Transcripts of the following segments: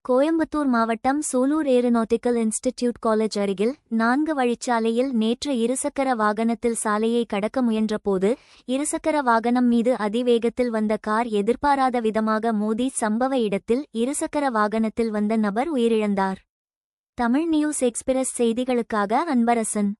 கோயம்புத்தூர் மாவட்டம் Sulur aeronautical institute college அருகில் 4 வழிச்சாலையில் நேற்று இருசக்கர வாகனத்தில் சாலையை கடக்க முயன்றபோது இருசக்கர வாகனம் மீது அதிவேகத்தில் வந்த கார் எதிர்பாராத விதமாக மோதி சம்பவ இடத்தில் இருசக்கர வாகனத்தில் வந்த நபர் உயிரிழந்தார். தமிழ் நியூஸ் எக்ஸ்பிரஸ் செய்திகளுக்காக அன்பரசன்.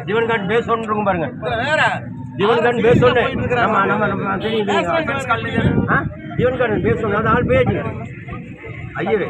जीवन कार्ड बेस பாருங்க जीवन कार्ड बेस நம்ம நம்ம தெரியுது जीवन कार्ड बेस அது ஆல் பேஜ் ஐயரே